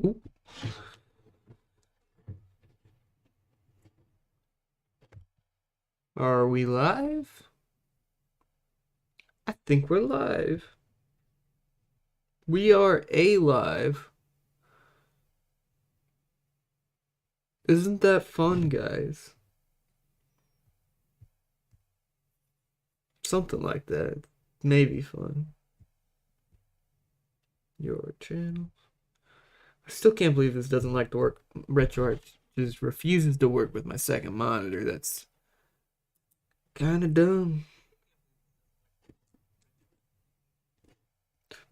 Ooh. Are we live? I think we're live. We are live. Isn't that fun, guys? Something like that. Maybe fun. Your channel. I still can't believe this doesn't like to work. RetroArch just refuses to work with my second monitor. That's kind of dumb.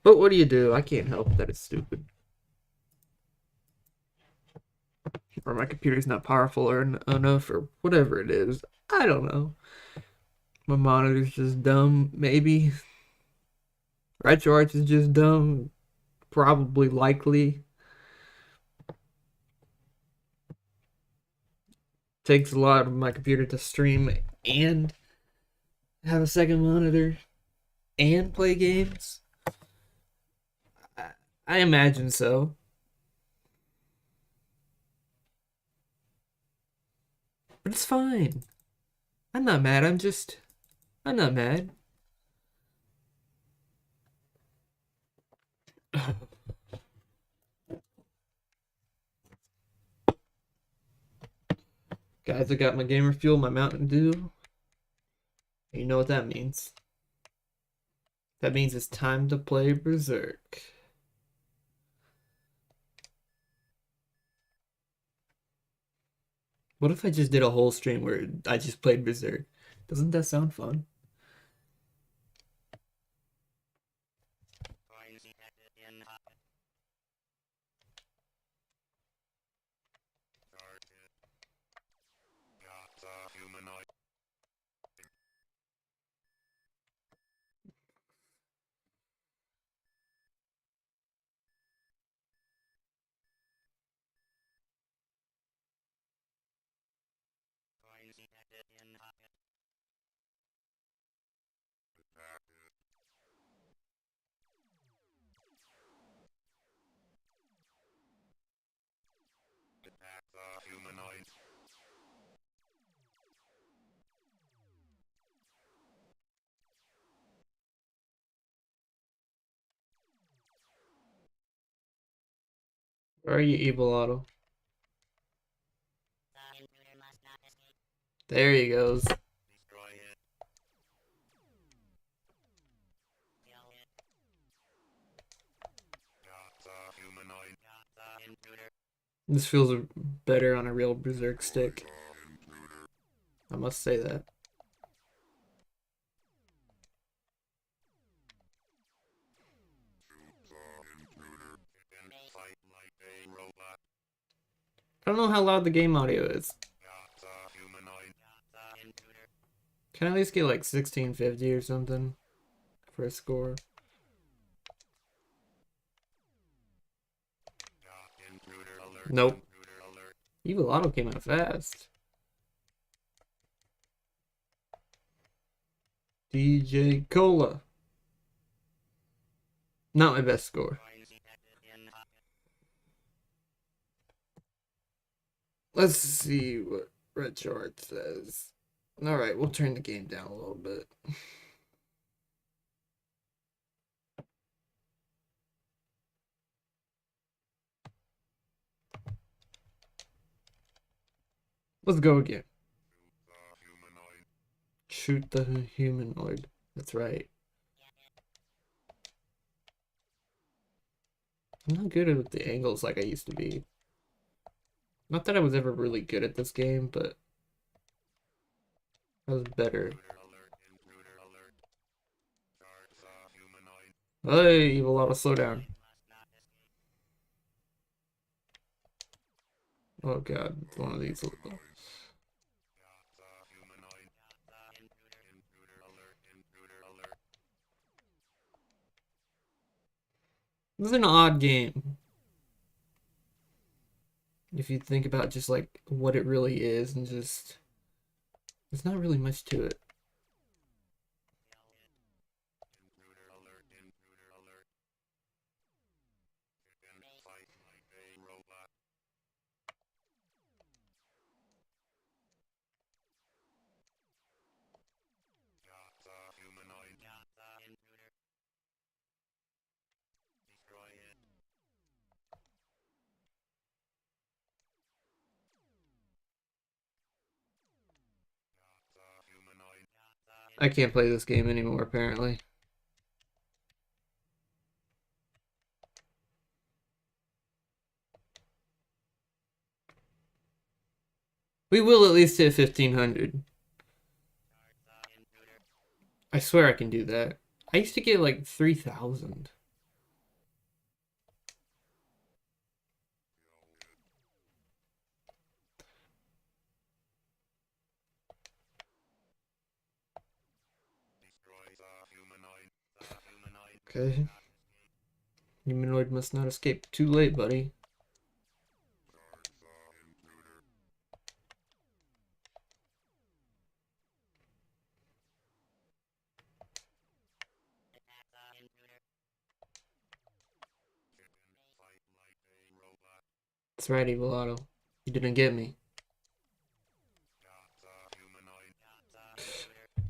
But what do you do? I can't help that it's stupid. Or my computer's not powerful or enough or whatever it is. I don't know. My monitor's just dumb, maybe. RetroArch is just dumb. Probably likely. Takes a lot of my computer to stream and have a second monitor and play games. I imagine so. But it's fine. I'm not mad. I'm not mad. Guys, I got my gamer fuel, my Mountain Dew. You know what that means. That means it's time to play Berserk. What if I just did a whole stream where I just played Berserk? Doesn't that sound fun? Where are you, Evil Otto? There he goes. This feels better on a real Berserk stick. I must say that. I don't know how loud the game audio is. Can I at least get like 1650 or something for a score? Nope. Evil Auto came out fast. DJ Cola. Not my best score. Let's see what Red Chart says. Alright, we'll turn the game down a little bit. Let's go again. Shoot the humanoid. That's right. I'm not good at the angles like I used to be. Not that I was ever really good at this game, but I was better. Hey, Evil Auto, slow down. Oh god, it's one of these. This is an odd game. If you think about just like what it really is and just there's not really much to it. I can't play this game anymore, apparently. We will at least hit 1500. I swear I can do that. I used to get like 3000. Okay. Humanoid must not escape. Too late, buddy. That's right, Evil. You didn't get me.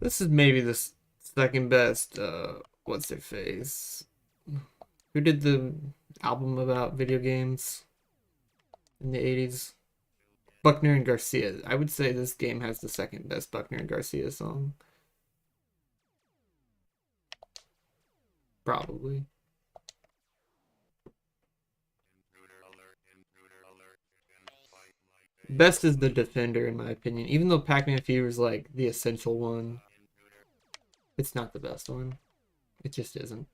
This is maybe the second best, what's their face? Who did the album about video games in the 80s? Buckner and Garcia. I would say this game has the second best Buckner and Garcia song. Probably. Best is the Defender, in my opinion. Even though Pac-Man Fever is like the essential one, it's not the best one. It just isn't.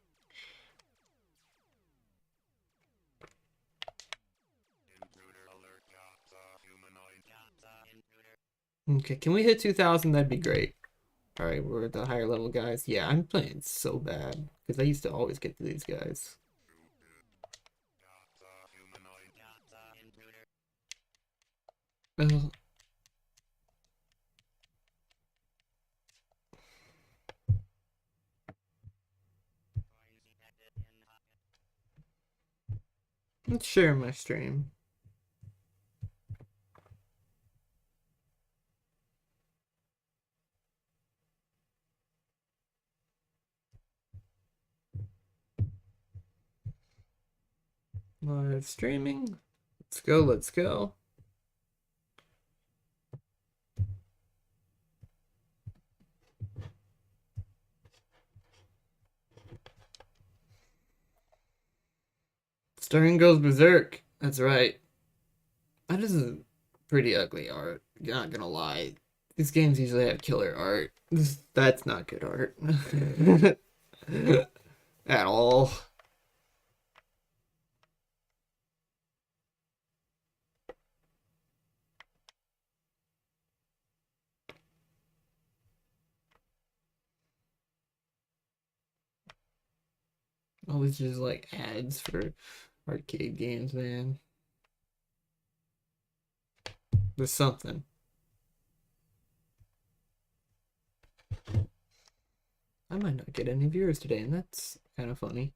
Okay, can we hit 2000? That'd be great. Alright, we're the higher level guys. Yeah, I'm playing so bad because I used to always get to these guys. Let's share my stream. Live streaming. Let's go, let's go. Stern goes berserk. That's right. That is pretty ugly art. Not gonna lie. These games usually have killer art. That's not good art. At all. Always just like ads for arcade games, man. There's something. I might not get any viewers today, and that's kind of funny.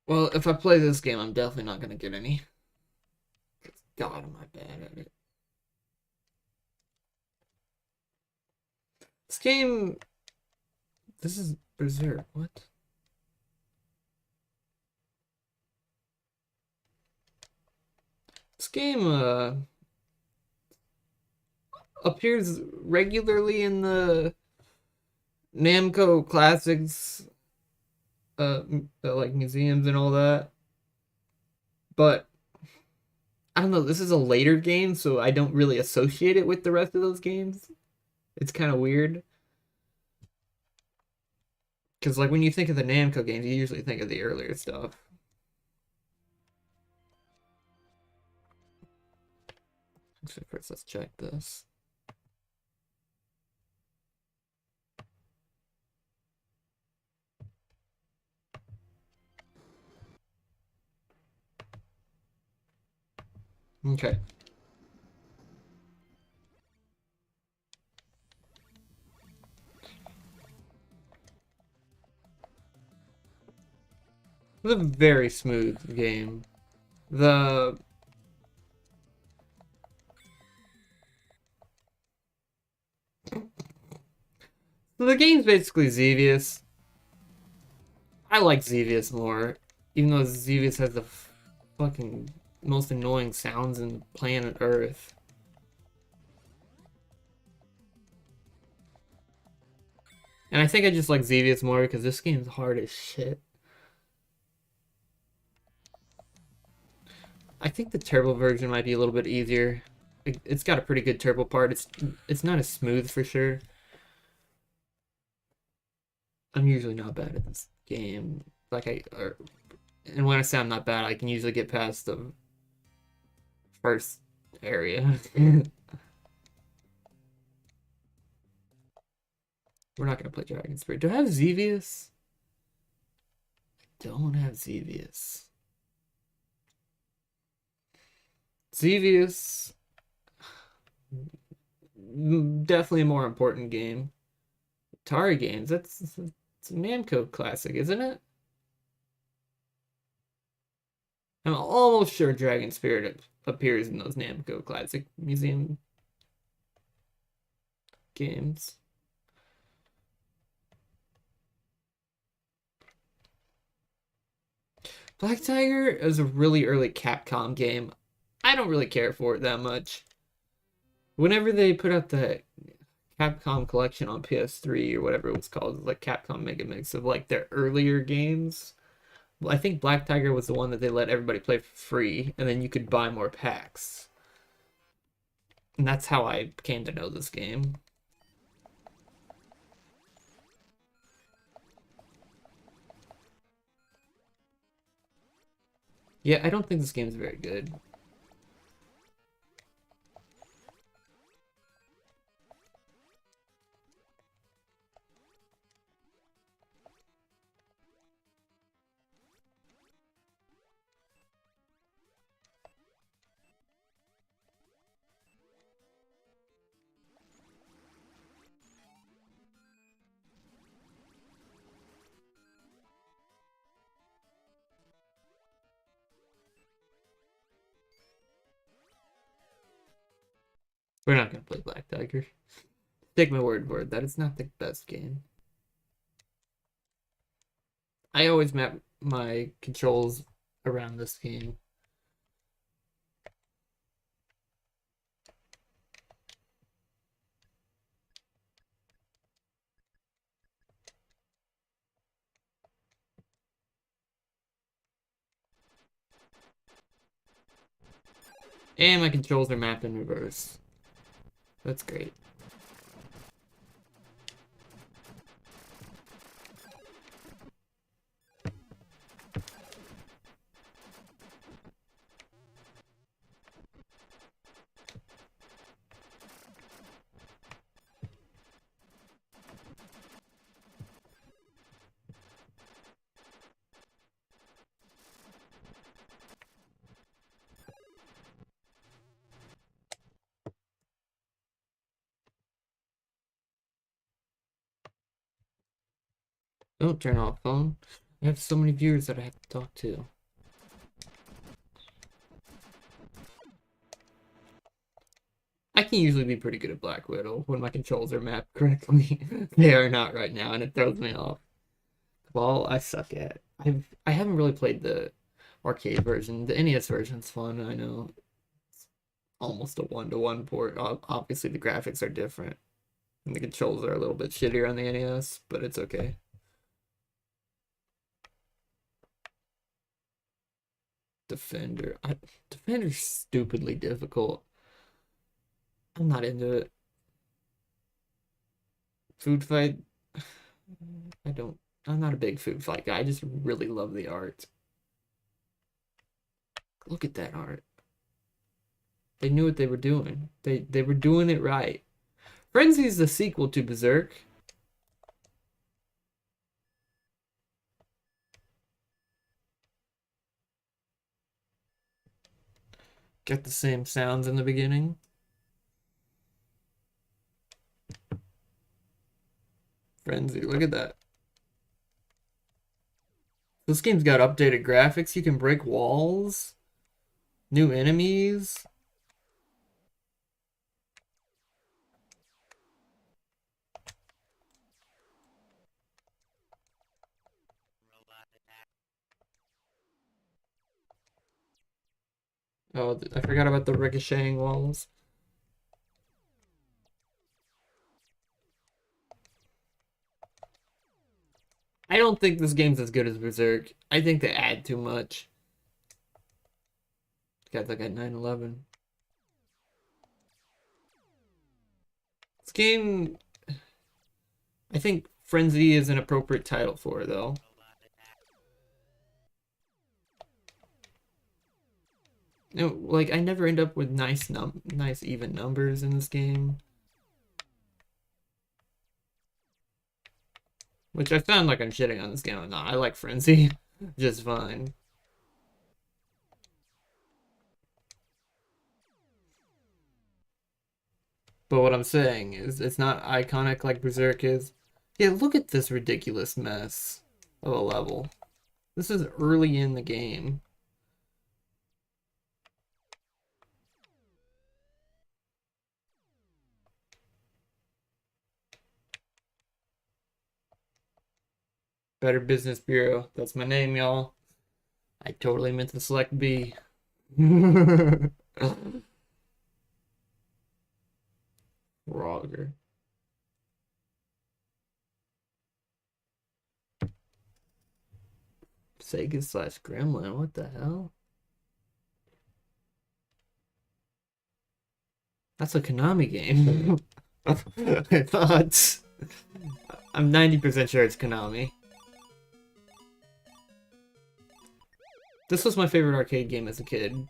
Well, if I play this game, I'm definitely not going to get any. God, am I bad at it. This game... This is Berserk. What? This game, appears regularly in the Namco Classics, like museums and all that. But I don't know, this is a later game, so I don't really associate it with the rest of those games. It's kind of weird. Because, like, when you think of the Namco games, you usually think of the earlier stuff. So first, let's check this. Okay. It's a very smooth game. The game's basically Xevious. I like Xevious more, even though Xevious has the fucking most annoying sounds in planet Earth. And I think I just like Xevious more because this game's hard as shit. I think the turbo version might be a little bit easier. It's got a pretty good turbo part. It's not as smooth for sure. I'm usually not bad at this game. And when I say I'm not bad, I can usually get past the first area. We're not gonna play Dragon Spirit. Do I have Xevious? Don't have Xevious. Xevious, definitely a more important game. Atari games, it's a Namco classic, isn't it? I'm almost sure Dragon Spirit appears in those Namco Classic Museum games. Black Tiger is a really early Capcom game. I don't really care for it that much. Whenever they put out the Capcom collection on PS3 or whatever it was called, like Capcom Mega Mix of like their earlier games. Well, I think Black Tiger was the one that they let everybody play for free, and then you could buy more packs. And that's how I came to know this game. Yeah, I don't think this game is very good. We're not gonna play Black Tiger. Take my word for it that it's not the best game. I always map my controls around this game. And my controls are mapped in reverse. That's great. Don't turn off phone. I have so many viewers that I have to talk to. I can usually be pretty good at Black Widow when my controls are mapped correctly. They are not right now, and it throws me off. Well, I suck at. I haven't really played the arcade version. The NES version's fun. I know it's almost a one-to-one port. Obviously, the graphics are different, and the controls are a little bit shittier on the NES, but it's okay. Defender. Defender's stupidly difficult. I'm not into it. Food fight. I don't. I'm not a big food fight guy. I just really love the art. Look at that art. They knew what they were doing. They were doing it right. Frenzy is the sequel to Berserk. Got the same sounds in the beginning. Frenzy, look at that. This game's got updated graphics. You can break walls. New enemies. Oh, I forgot about the ricocheting walls. I don't think this game's as good as Berserk. I think they add too much. Got like at 9/11. This game, I think Frenzy is an appropriate title for it, though. You know, like I never end up with nice even numbers in this game. Which I sound like I'm shitting on this game. I'm not. I like Frenzy just fine. But what I'm saying is it's not iconic like Berserk is. Yeah, look at this ridiculous mess of a level. This is early in the game. Better Business Bureau. That's my name, y'all. I totally meant to select B. Roger. Sega / Gremlin. What the hell? That's a Konami game. I thought. I'm 90% sure it's Konami. This was my favorite arcade game as a kid.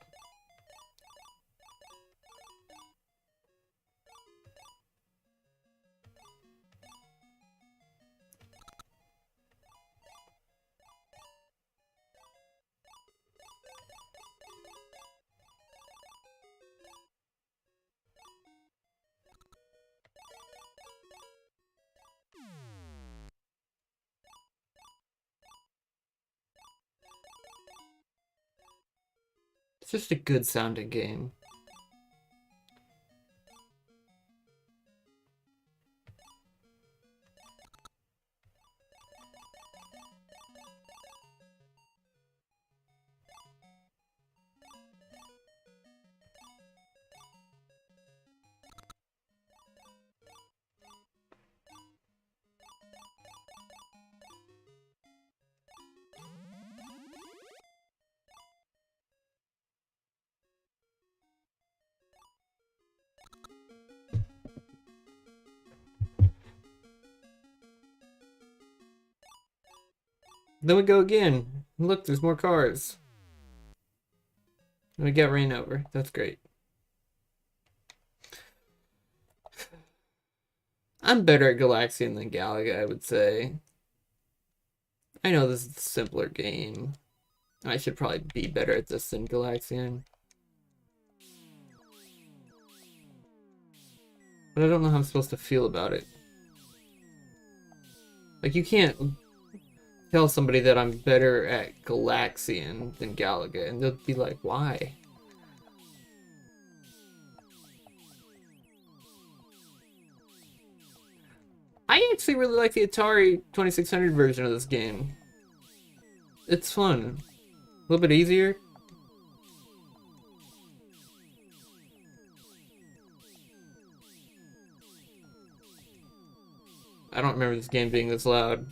It's just a good sounding game. Then we go again. Look, there's more cars. And we get rain over. That's great. I'm better at Galaxian than Galaga, I would say. I know this is a simpler game. I should probably be better at this than Galaxian. But I don't know how I'm supposed to feel about it. Like, you can't tell somebody that I'm better at Galaxian than Galaga, and they'll be like, why? I actually really like the Atari 2600 version of this game. It's fun. A little bit easier. I don't remember this game being this loud.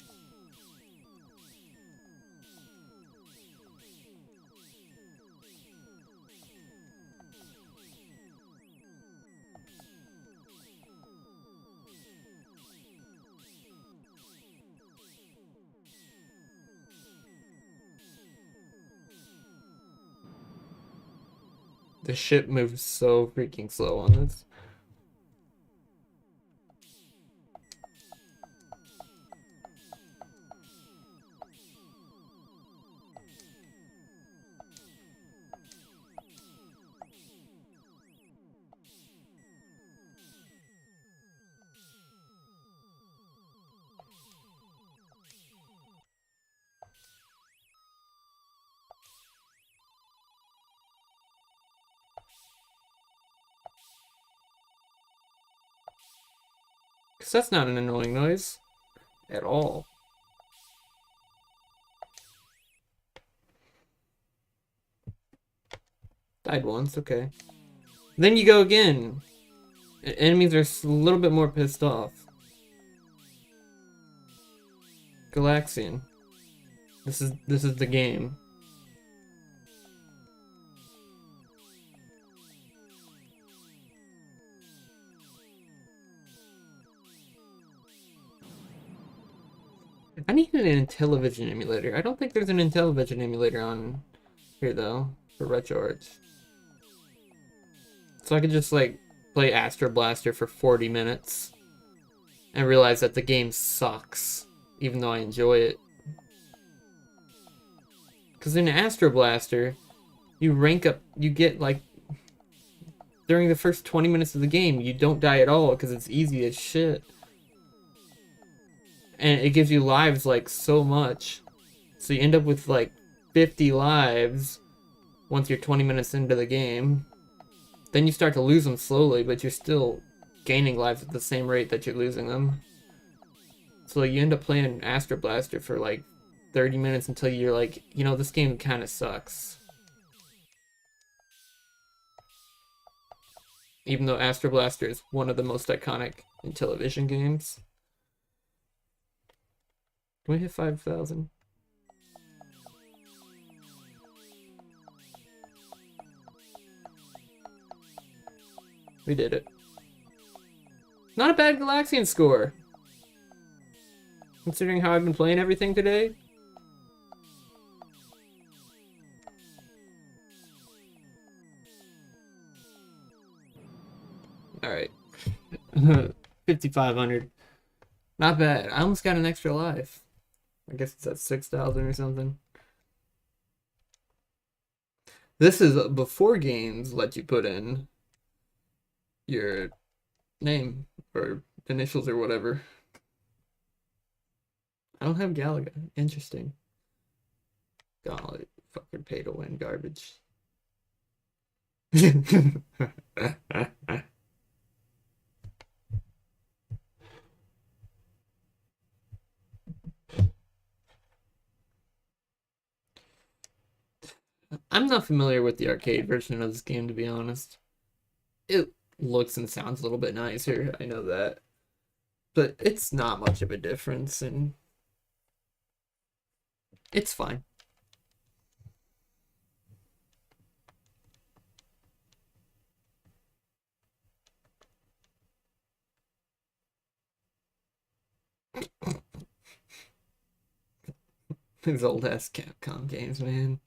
The ship moves so freaking slow on this. Because that's not an annoying noise at all. Died once, okay. Then you go again. Enemies are a little bit more pissed off. Galaxian. This is the game. I need an Intellivision emulator. I don't think there's an Intellivision emulator on here though for RetroArch. So I could just like play Astro Blaster for 40 minutes and realize that the game sucks, even though I enjoy it. Because in Astro Blaster, you rank up, you get like, during the first 20 minutes of the game, you don't die at all because it's easy as shit. And it gives you lives like so much. So you end up with like 50 lives once you're 20 minutes into the game. Then you start to lose them slowly, but you're still gaining lives at the same rate that you're losing them. So you end up playing Astro Blaster for like 30 minutes until you're like, you know, this game kind of sucks. Even though Astro Blaster is one of the most iconic Intellivision games. Can we hit 5,000? We did it. Not a bad Galaxian score. Considering how I've been playing everything today. Alright. 5,500. Not bad. I almost got an extra life. I guess it's at 6,000 or something. This is before games let you put in your name or initials or whatever. I don't have Galaga. Interesting. Golly, fucking pay to win garbage. I'm not familiar with the arcade version of this game, to be honest. It looks and sounds a little bit nicer, I know that. But it's not much of a difference, and it's fine. These old ass Capcom games, man.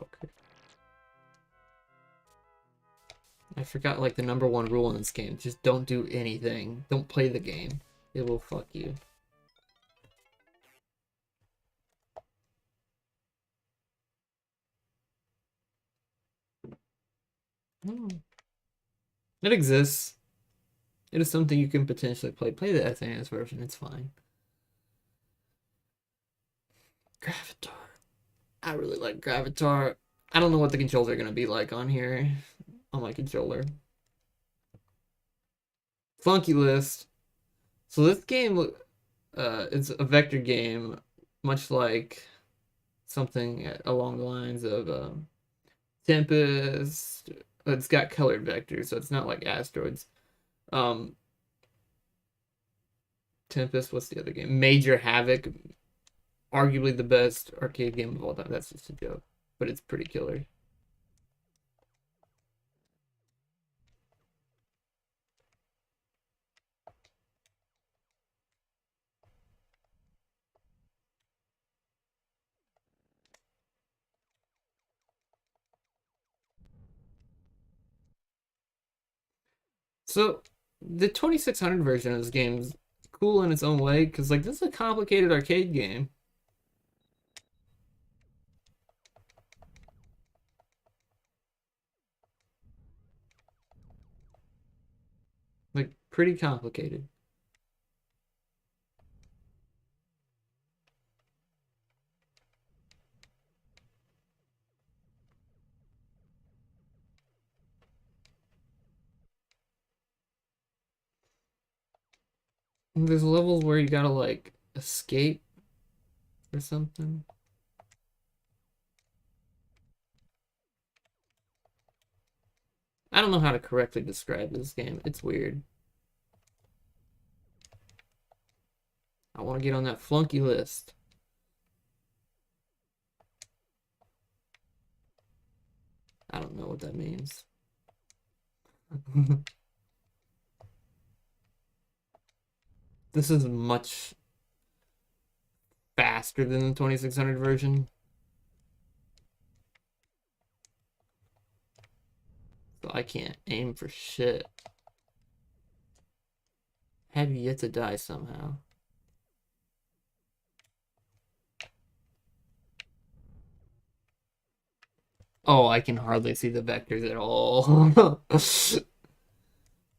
Okay. I forgot like the #1 rule in this game. Just don't do anything. Don't play the game. It will fuck you. Hmm. It exists. It is something you can potentially play. Play the SNES version. It's fine. Gravitar. I really like Gravitar. I don't know what the controls are going to be like on here. On my controller. Funky list. So this game, it's a vector game, much like something along the lines of Tempest. It's got colored vectors, so it's not like Asteroids. Um, Tempest, what's the other game? Major Havoc, arguably the best arcade game of all time. That's just a joke, but it's pretty killer. So the 2600 version of this game is cool in its own way because like this is a complicated arcade game. Like pretty complicated. There's levels where you gotta like escape or something. I don't know how to correctly describe this game. It's weird. I want to get on that flunky list. I don't know what that means. This is much faster than the 2600 version. So I can't aim for shit. Have yet to die somehow. Oh, I can hardly see the vectors at all.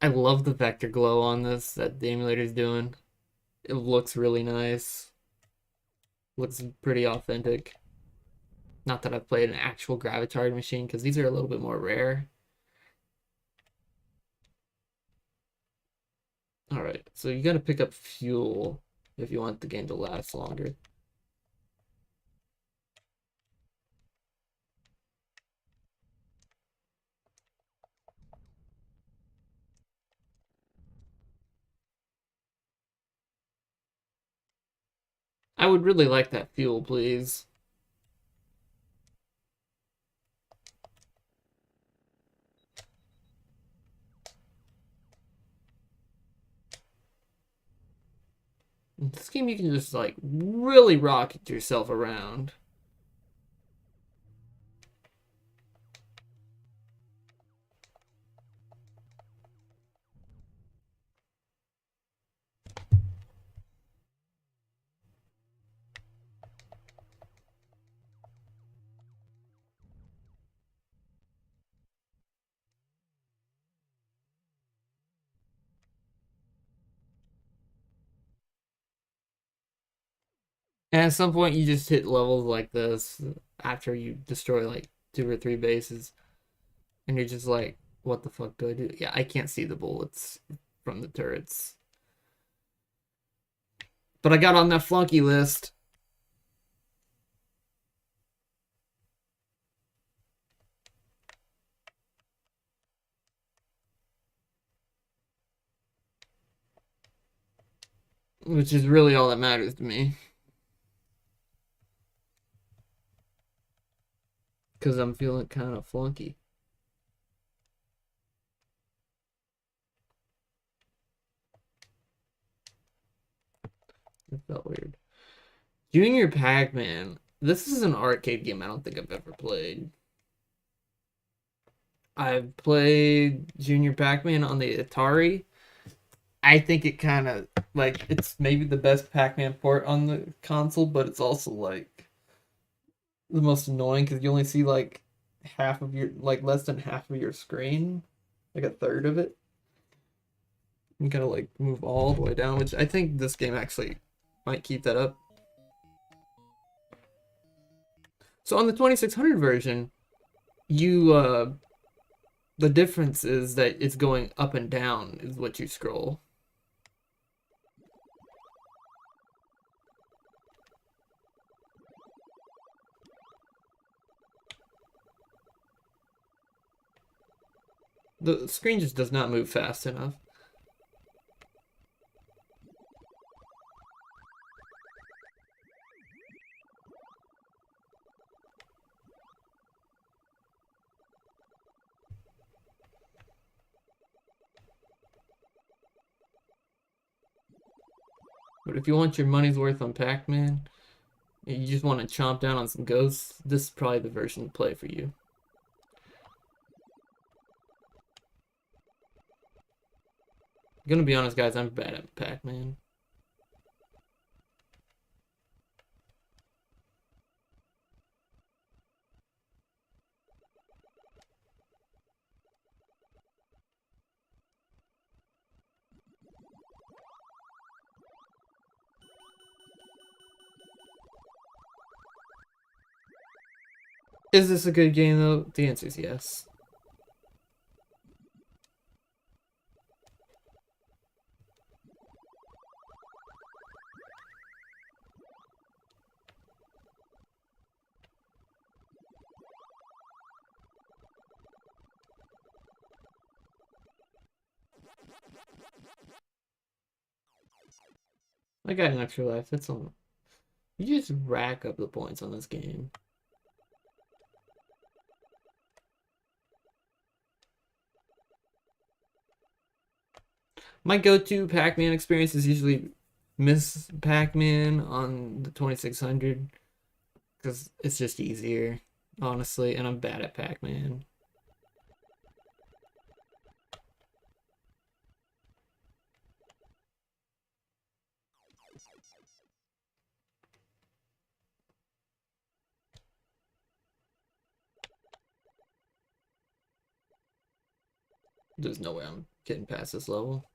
I love the vector glow on this that the emulator's doing. It looks really nice. Looks pretty authentic. Not that I've played an actual Gravitard machine, because these are a little bit more rare. Alright, so you gotta pick up fuel if you want the game to last longer. I would really like that fuel, please. In this game, you can just, like, really rocket yourself around. And at some point, you just hit levels like this after you destroy, like, 2 or 3 bases. And you're just like, what the fuck do I do? Yeah, I can't see the bullets from the turrets. But I got on that flunky list. Which is really all that matters to me. Because I'm feeling kind of flunky. It felt weird. Junior Pac-Man. This is an arcade game I don't think I've ever played. I've played Junior Pac-Man on the Atari. I think it kind of, like, it's maybe the best Pac-Man port on the console, but it's also, like, the most annoying because you only see, like, half of your, like, less than half of your screen. Like, a third of it. You gotta, like, move all the way down, which I think this game actually might keep that up. So on the 2600 version, you, the difference is that it's going up and down is what you scroll. The screen just does not move fast enough. But if you want your money's worth on Pac-Man, and you just want to chomp down on some ghosts, this is probably the version to play for you. I'm gonna be honest, guys, I'm bad at Pac-Man. Is this a good game, though? The answer is yes. I got an extra life. That's all. You just rack up the points on this game. My go-to Pac-Man experience is usually Miss Pac-Man on the 2600 because it's just easier, honestly, and I'm bad at Pac-Man. There's no way I'm getting past this level.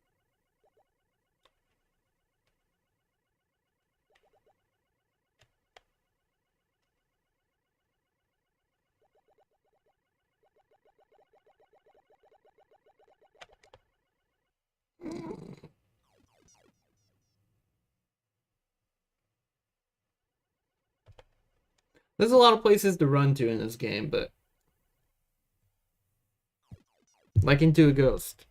There's a lot of places to run to in this game, but like into a ghost.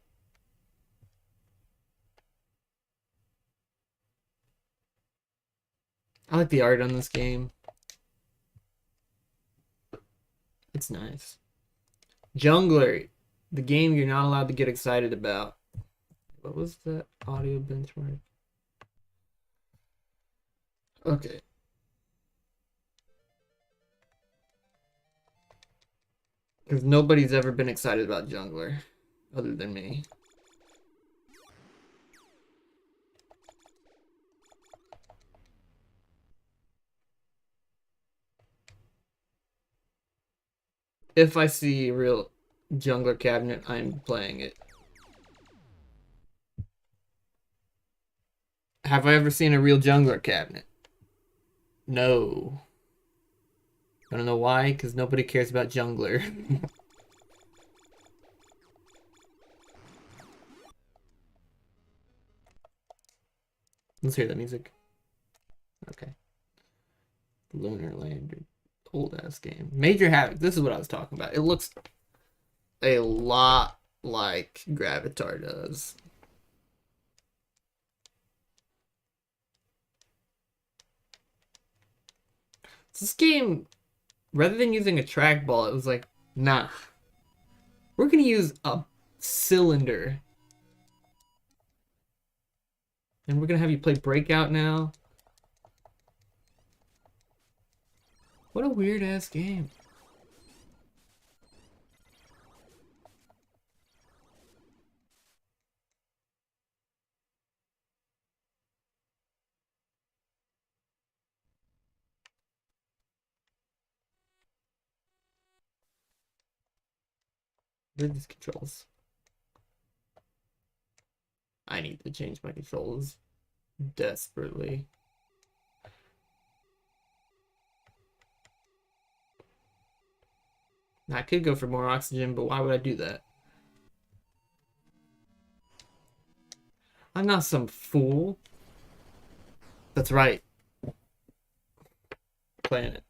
I like the art on this game. It's nice. Jungler, the game you're not allowed to get excited about. What was that audio benchmark? Okay. Because nobody's ever been excited about Jungler other than me. If I see a real Jungler cabinet, I'm playing it. Have I ever seen a real Jungler cabinet? No. I don't know why, because nobody cares about Jungler. Let's hear the music. Okay. Lunar Lander. Old ass game. Major Havoc. This is what I was talking about. It looks a lot like Gravitar does. This game, rather than using a trackball, it was like, nah. We're gonna use a cylinder. And we're gonna have you play Breakout now. What a weird ass game. What are these controls? I need to change my controls desperately. I could go for more oxygen, but why would I do that? I'm not some fool. That's right. Playing it.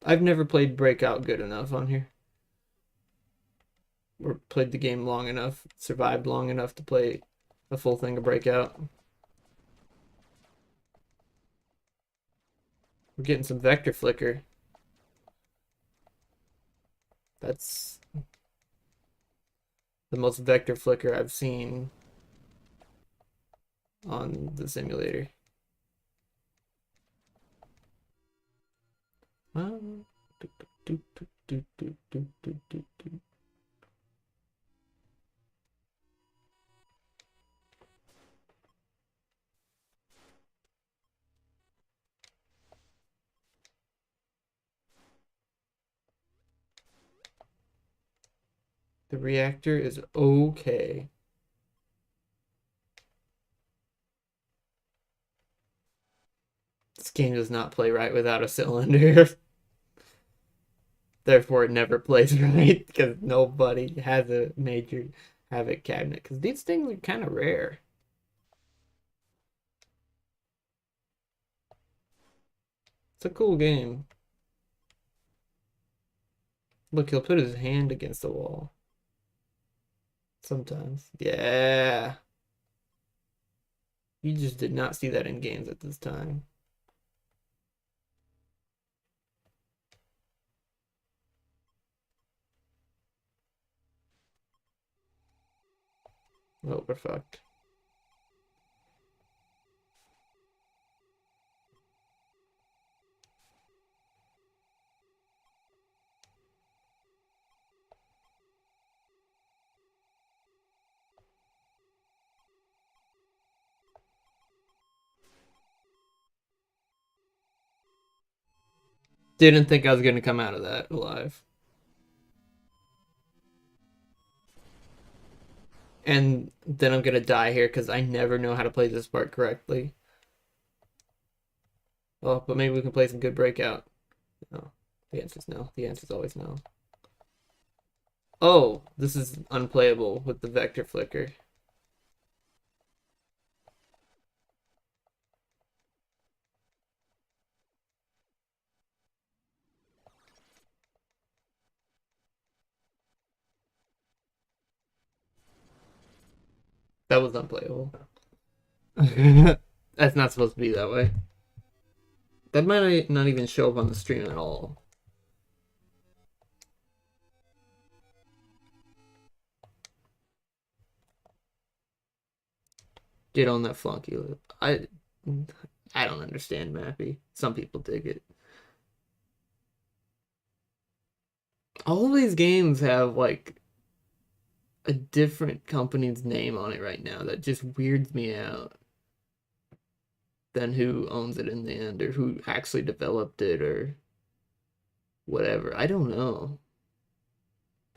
I've never played Breakout good enough on here. Or played the game long enough, survived long enough to play a full thing of Breakout. We're getting some vector flicker. That's the most vector flicker I've seen on the simulator. The reactor is okay. This game does not play right without a cylinder. Therefore, it never plays right because nobody has a major Havoc cabinet. Because these things are kind of rare. It's a cool game. Look, he'll put his hand against the wall. Sometimes. Yeah. You just did not see that in games at this time. Oh, we're fucked. Didn't think I was gonna come out of that alive. And then I'm gonna die here because I never know how to play this part correctly. Oh, but maybe we can play some good breakout. No. The answer's no. The answer's always no. Oh, this is unplayable with the vector flicker. That was unplayable. That's not supposed to be that way. That might not even show up on the stream at all. Get on that flunky lip. I don't understand Mappy. Some people dig it. All these games have like a different company's name on it right now that just weirds me out than who owns it in the end or who actually developed it or whatever. I don't know.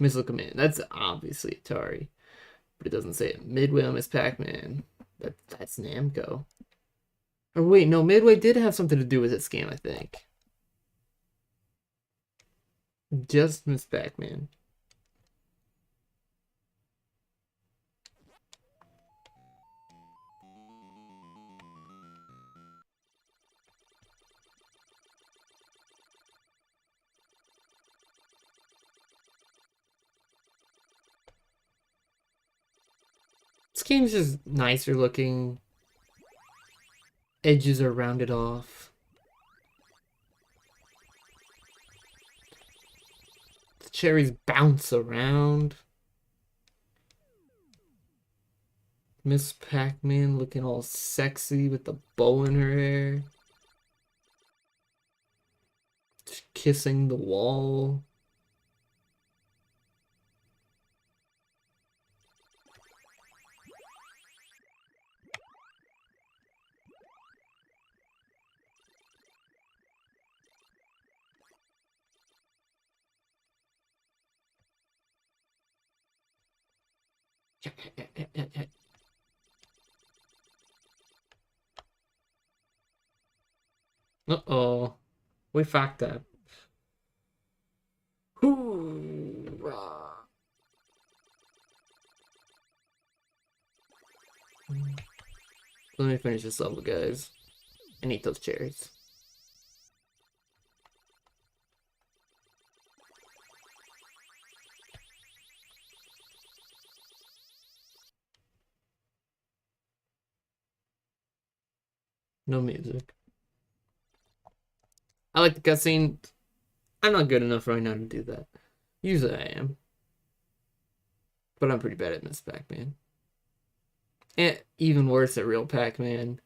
Missile Command. That's obviously Atari, but it doesn't say it. Midway on Miss Pac-Man. That's Namco. Or wait, no, Midway did have something to do with this game, I think. Just Miss Pac-Man. This game's just nicer looking. Edges are rounded off. The cherries bounce around. Miss Pac-Man looking all sexy with the bow in her hair. Just kissing the wall. Uh-oh. We fucked up. Hoorah. Let me finish this level, guys. And eat those cherries. No music. I like the cutscene. I'm not good enough right now to do that. Usually I am. But I'm pretty bad at Miss Pac-Man. And even worse at Real Pac-Man.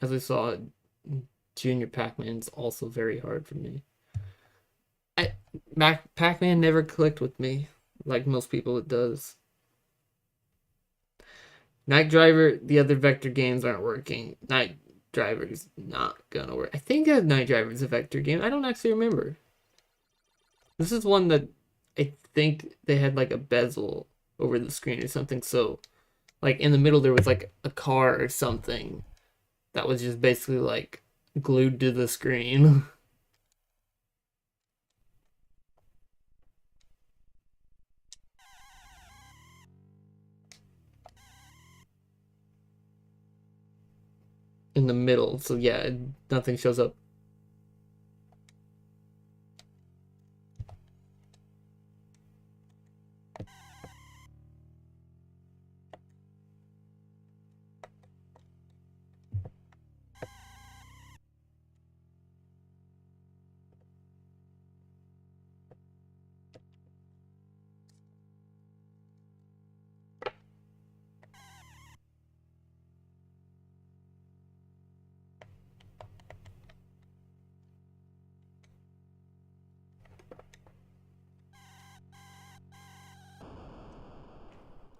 As we saw, Junior Pac-Man's also very hard for me. Pac-Man never clicked with me. Like most people it does. Night Driver, the other Vector games aren't working. Night Driver's not gonna work. I think Night Driver's a Vector game. I don't actually remember. This is one that I think they had like a bezel over the screen or something. So, like in the middle, there was like a car or something that was just basically like glued to the screen. In the middle. So, yeah, nothing shows up.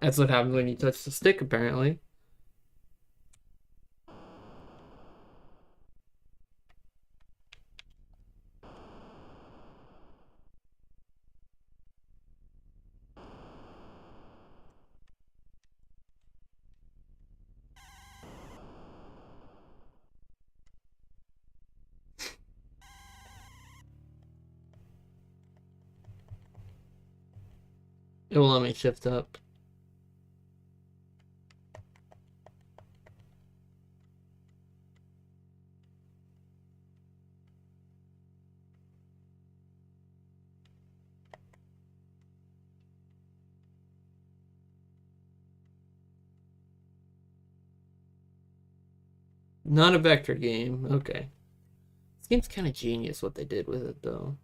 That's what happens when you touch the stick, apparently. It will let me shift up. Not a vector game. Okay. This game's kind of genius what they did with it, though.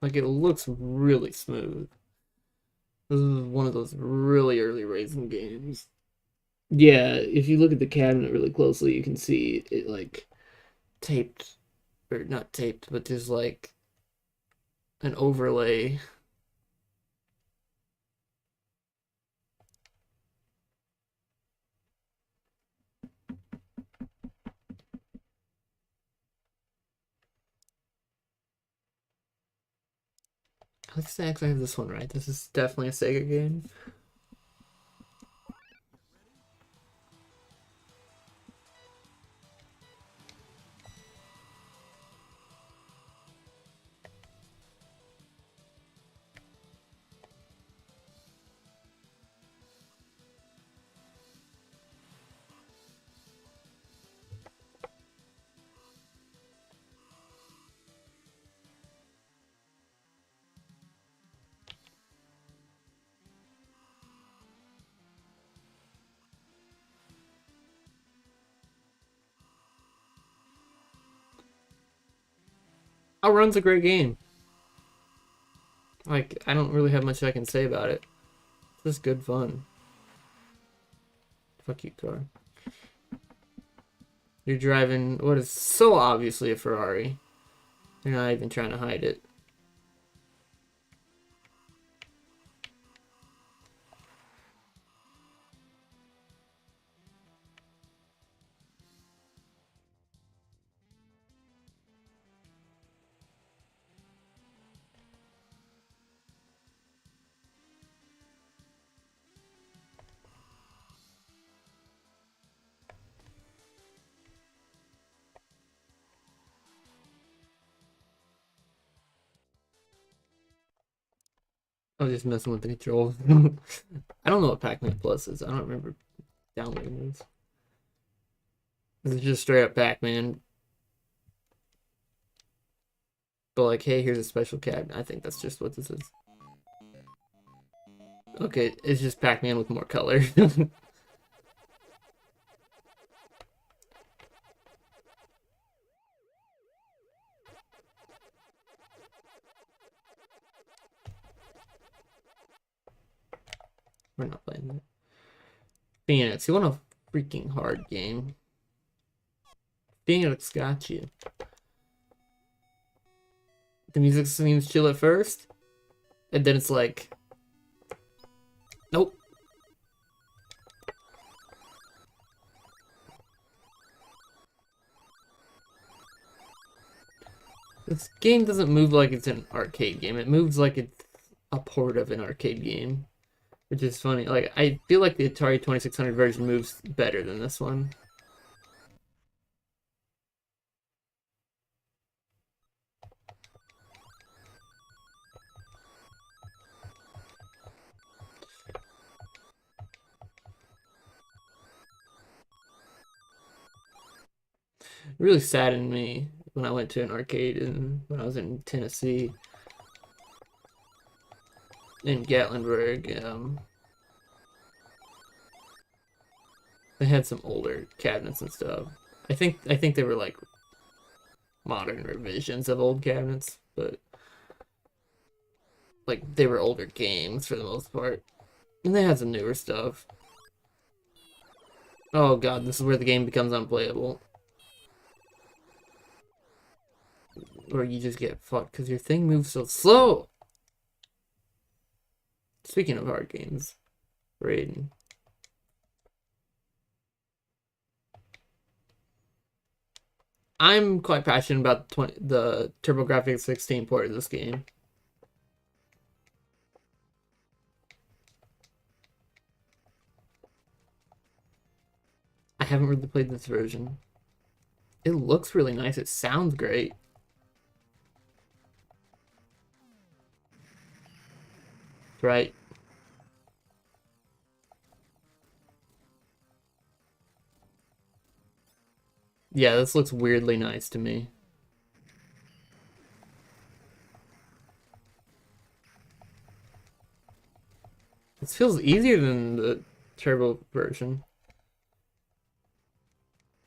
Like, it looks really smooth. This is one of those really early Raisin games. Yeah, if you look at the cabinet really closely, you can see it, like, taped, or not taped, but there's, like, an overlay. Let's say actually I have this one right. This is definitely a Sega game. Outrun's a great game. Like, I don't really have much I can say about it. It's just good fun. Fuck you, car. You're driving what is so obviously a Ferrari. You're not even trying to hide it. I was just messing with the controls. I don't know what Pac-Man Plus is. I don't remember downloading this. This is just straight up Pac-Man. But like, hey, here's a special cabinet. I think that's just what this is. Okay, it's just Pac-Man with more color. We're not playing that. Phoenix, you want a freaking hard game. Phoenix got you. The music seems chill at first, and then it's like, nope. This game doesn't move like it's an arcade game. It moves like it's a port of an arcade game, which is funny. Like, I feel like the Atari 2600 version moves better than this one. It really saddened me when I went to an arcade when I was in Tennessee, in Gatlinburg. They had some older cabinets and stuff. I think they were like modern revisions of old cabinets, but like they were older games for the most part. And they had some newer stuff. Oh god, this is where the game becomes unplayable. Or you just get fucked because your thing moves so slow. Speaking of hard games, Raiden. I'm quite passionate about the TurboGrafx 16 port of this game. I haven't really played this version. It looks really nice. It sounds great. Right. Yeah, this looks weirdly nice to me. This feels easier than the Turbo version.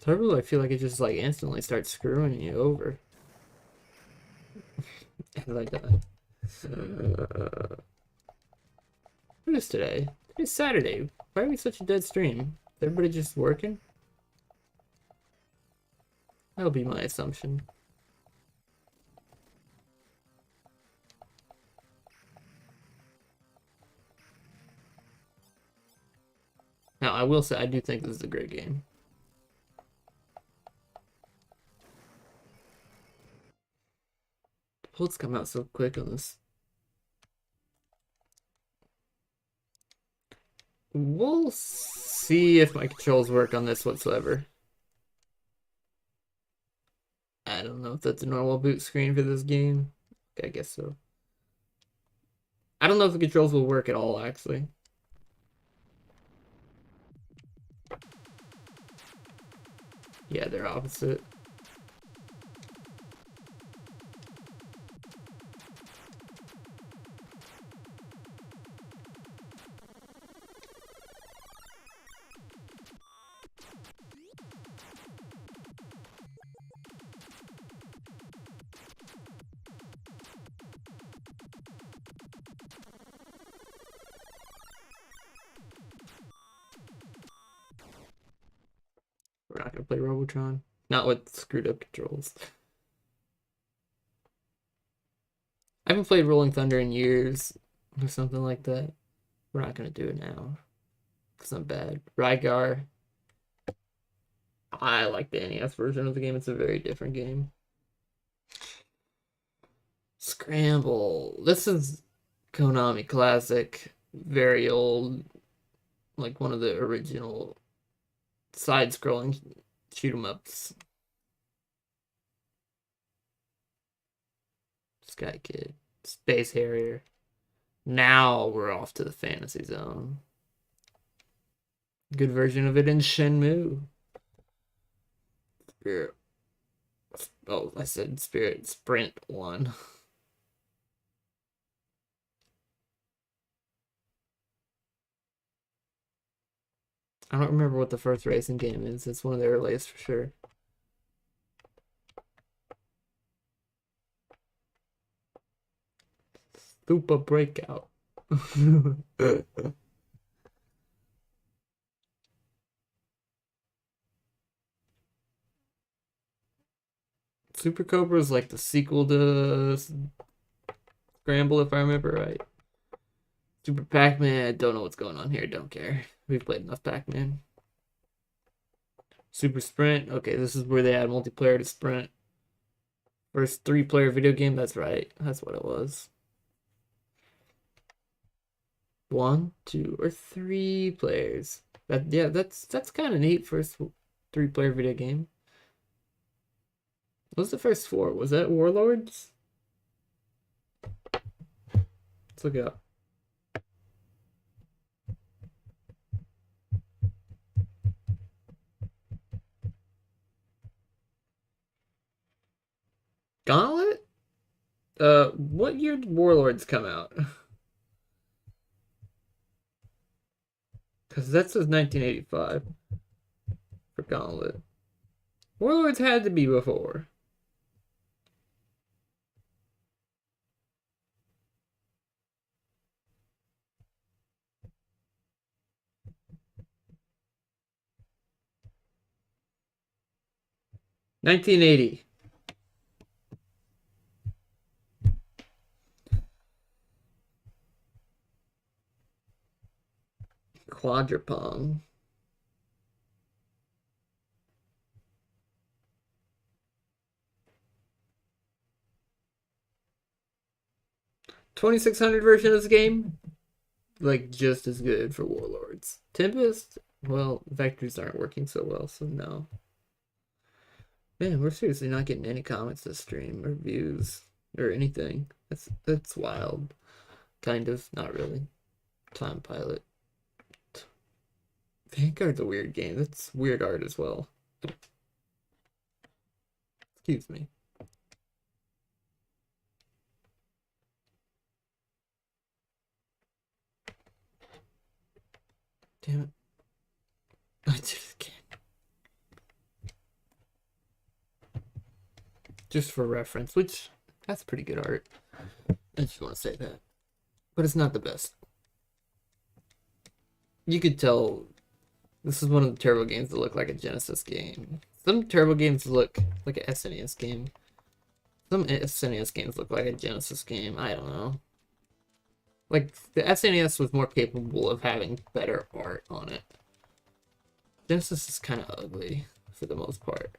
Turbo, I feel like it just like instantly starts screwing you over. Like that. What is today? Today's Saturday. Why are we such a dead stream? Is everybody just working? That'll be my assumption. Now, I will say, I do think this is a great game. The ports come out so quick on this. We'll see if my controls work on this whatsoever. I don't know if that's a normal boot screen for this game. I guess so. I don't know if the controls will work at all, actually. Yeah, they're opposite. We're not gonna play Robotron. Not with screwed up controls. I haven't played Rolling Thunder in years or something like that. We're not gonna do it now. Because I'm bad. Rygar. I like the NES version of the game. It's a very different game. Scramble. This is Konami classic. Very old. Like one of the original side-scrolling shoot 'em ups. Sky Kid. Space Harrier. Now we're off to the fantasy zone. Good version of it in Shenmue. Spirit. Oh, I said Spirit Sprint 1. I don't remember what the first racing game is. It's one of the earliest for sure. Super Breakout. Super Cobra is like the sequel to Scramble, if I remember right. Super Pac-Man, I don't know what's going on here. Don't care. We've played enough Pac-Man. Super Sprint. Okay, this is where they add multiplayer to Sprint. First 3-player video game. That's right. That's what it was. 1, 2, or 3 players. That's kind of neat. First 3-player video game. What was the first 4? Was that Warlords? Let's look it up. Gauntlet? What year did Warlords come out? Because that says 1985 for Gauntlet. Warlords had to be before. $1980. Quadrupong. $2,600 version of this game, like just as good for Warlords. Tempest, well, vectors aren't working so well, so no. Man, we're seriously not getting any comments this stream or views or anything. That's wild. Kind of, not really. Time Pilot. Vanguard's a weird game. That's weird art as well. Excuse me. Damn it. I did it again. Just for reference, which that's pretty good art. I just want to say that. But it's not the best. You could tell this is one of the Turbo games that look like a Genesis game. Some Turbo games look like an SNES game. Some SNES games look like a Genesis game. I don't know. Like, the SNES was more capable of having better art on it. Genesis is kind of ugly for the most part.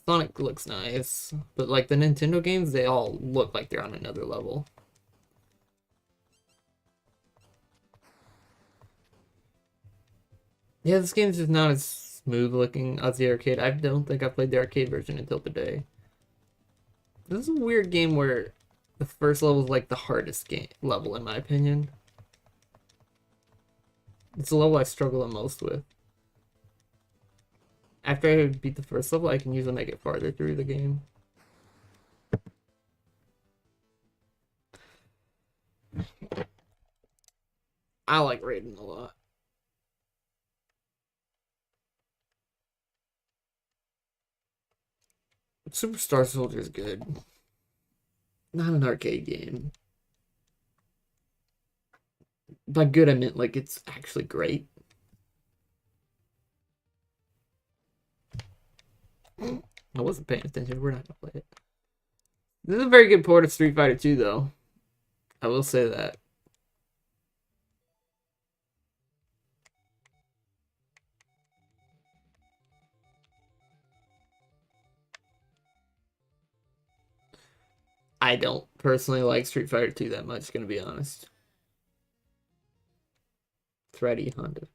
Sonic looks nice, but like the Nintendo games, they all look like they're on another level. Yeah, this game's just not as smooth looking as the arcade. I don't think I played the arcade version until today. This is a weird game where the first level is like the hardest game level in my opinion. It's the level I struggle the most with. After I beat the first level, I can usually make it farther through the game. I like Raiden a lot. Superstar Soldier is good. Not an arcade game. By good, I meant like it's actually great. I wasn't paying attention. We're not gonna play it. This is a very good port of Street Fighter 2, though. I will say that. I don't personally like Street Fighter 2 that much, gonna be honest. Thready Honda.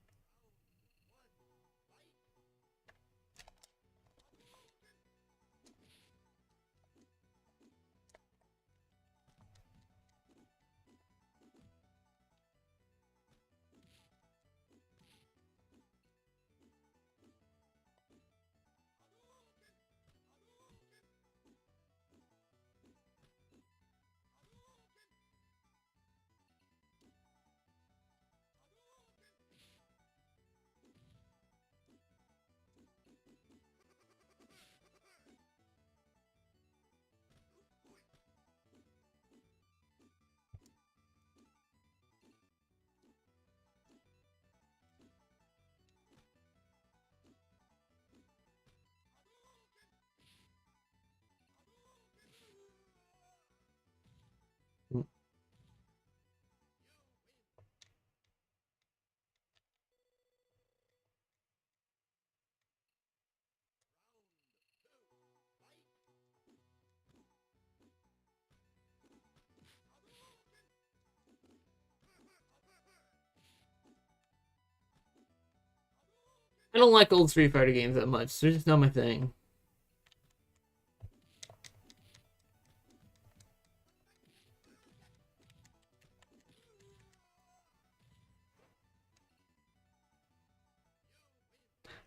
I don't like old Street Fighter games that much. They're just not my thing.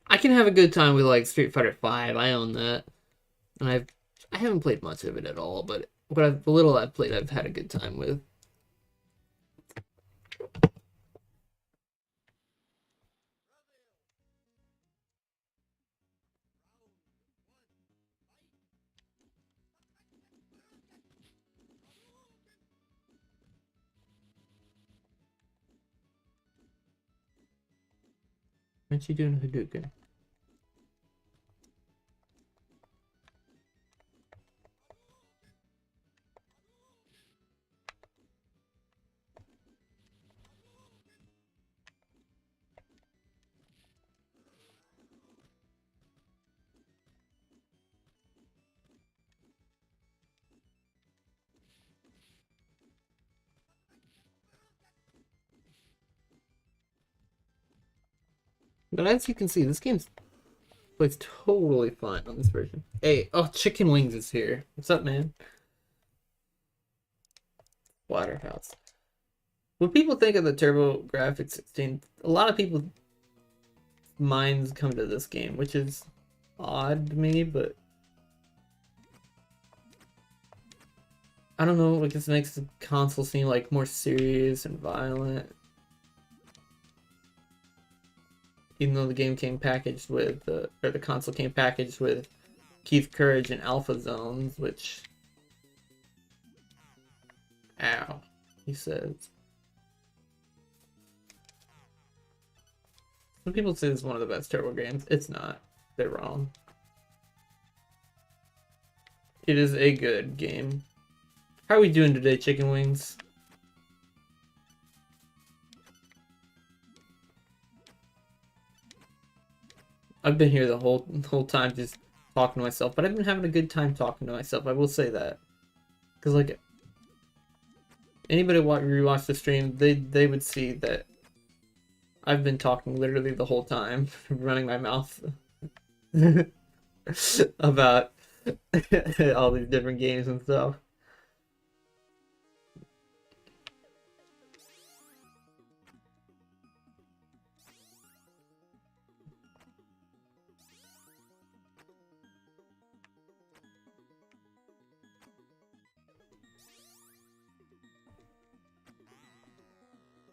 I can have a good time with like Street Fighter 5. I own that. And I haven't played much of it at all, but the little I've played I've had a good time with. Aren't you doing a Hadouken? But as you can see, this game plays totally fine on this version. Hey, oh, Chicken Wings is here. What's up, man? Waterhouse. When people think of the TurboGrafx 16, a lot of people's minds come to this game, which is odd to me, but I don't know, like this makes the console seem like more serious and violent. Even though the game came packaged with, or the console came packaged with Keith Courage and Alpha Zones, which, ow, he says. Some people say this is one of the best Turbo games. It's not. They're wrong. It is a good game. How are we doing today, Chicken Wings? I've been here the whole time just talking to myself, but I've been having a good time talking to myself. I will say that, because like anybody rewatch the stream, they would see that I've been talking literally the whole time, running my mouth about all these different games and stuff.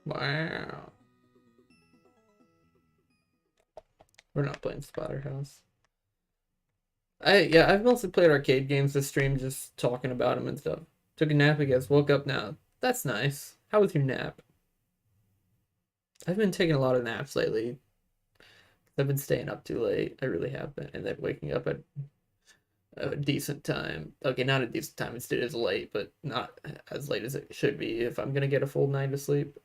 Wow. We're not playing Splatterhouse. Yeah, I've mostly played arcade games this stream, just talking about them and stuff. Took a nap, I guess. Woke up now. That's nice. How was your nap? I've been taking a lot of naps lately. I've been staying up too late. I really have been. And then waking up at a decent time. Okay, not a decent time. It is late, but not as late as it should be if I'm gonna get a full night of sleep.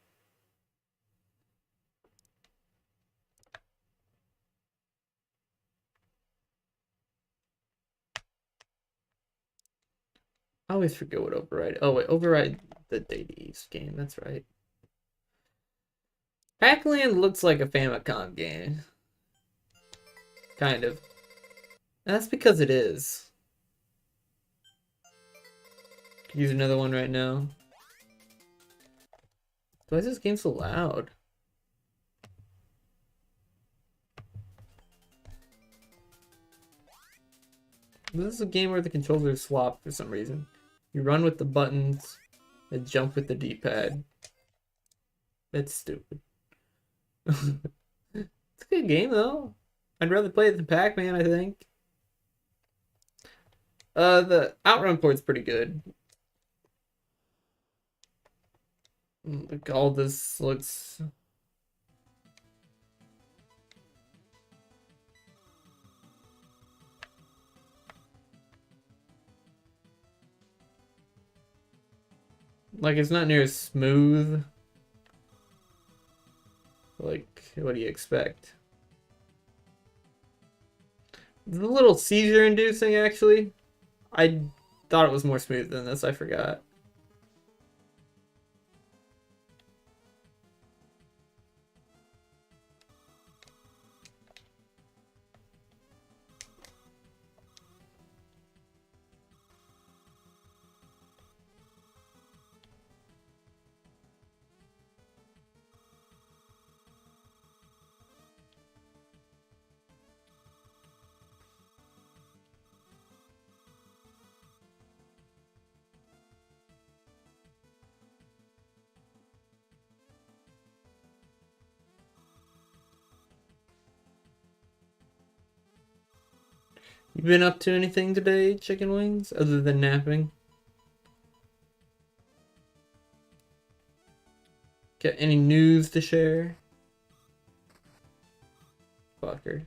I always forget what override. Oh wait, override the Data East game. That's right. Pac-Land looks like a Famicom game. Kind of. And that's because it is. Could use another one right now. Why is this game so loud? This is a game where the controls are swapped for some reason. You run with the buttons and jump with the D-pad. That's stupid. It's a good game though. I'd rather play it than Pac-Man, I think. The Outrun port's pretty good. Like all this looks like it's not near as smooth. Like, what do you expect? It's a little seizure inducing actually. I thought it was more smooth than this, I forgot. You been up to anything today, Chicken Wings, other than napping? Got any news to share? Fucker.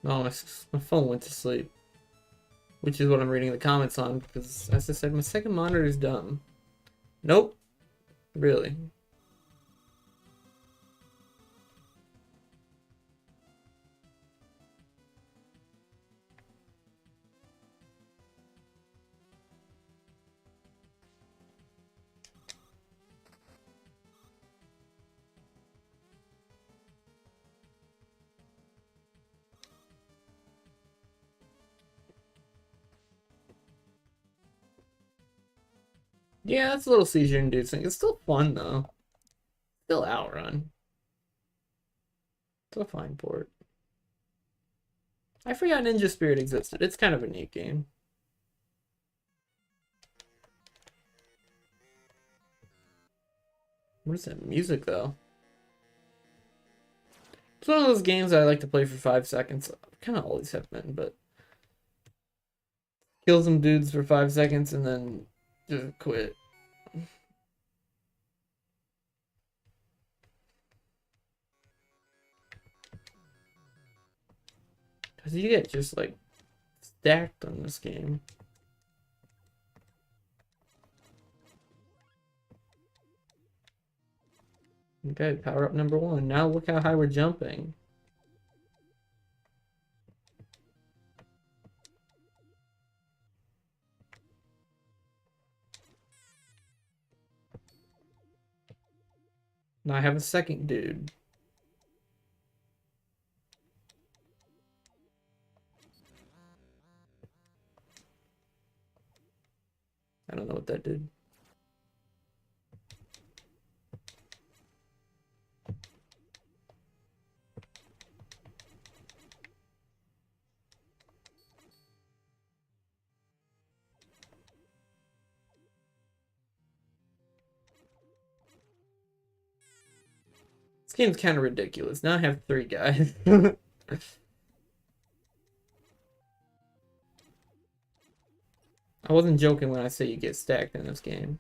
No, my phone went to sleep. Which is what I'm reading the comments on, because as I said, my second monitor is dumb. Nope. Really. Yeah, that's a little seizure inducing. It's still fun though. Still Outrun. Still a fine port. I forgot Ninja Spirit existed. It's kind of a neat game. What is that music though? It's one of those games I like to play for 5 seconds. Kind of always have been, but kill some dudes for 5 seconds and then just quit. Because you get just like stacked on this game. Okay, power up number 1. Now look how high we're jumping. Now I have a second dude. I don't know what that did. This game's kind of ridiculous. Now I have 3 guys. I wasn't joking when I say you get stacked in this game.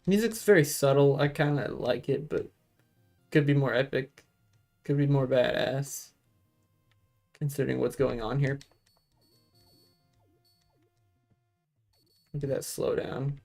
Music's very subtle. I kind of like it, but could be more epic. Could be more badass. Considering what's going on here. Look at that slowdown.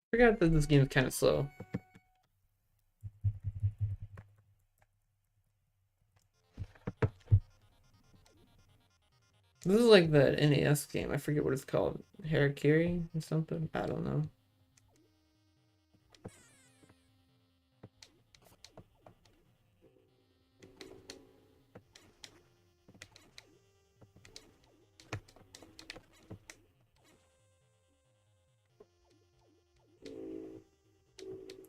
Forgot that this game is kind of slow. This is like the NES game. I forget what it's called. Harakiri or something? I don't know.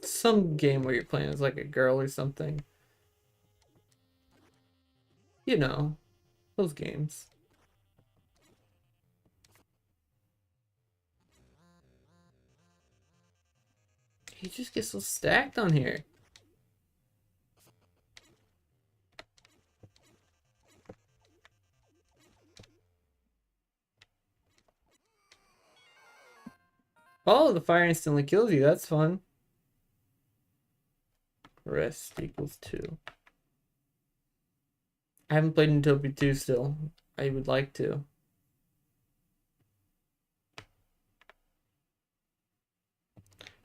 Some game where you're playing as like a girl or something. You know, those games. He just gets so stacked on here. Oh, the fire instantly kills you. That's fun. Rest equals 2. I haven't played Utopia 2 still. I would like to.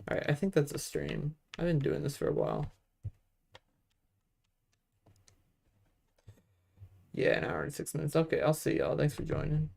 Alright, I think that's a stream. I've been doing this for a while. Yeah, an hour and 6 minutes. Okay, I'll see y'all. Thanks for joining.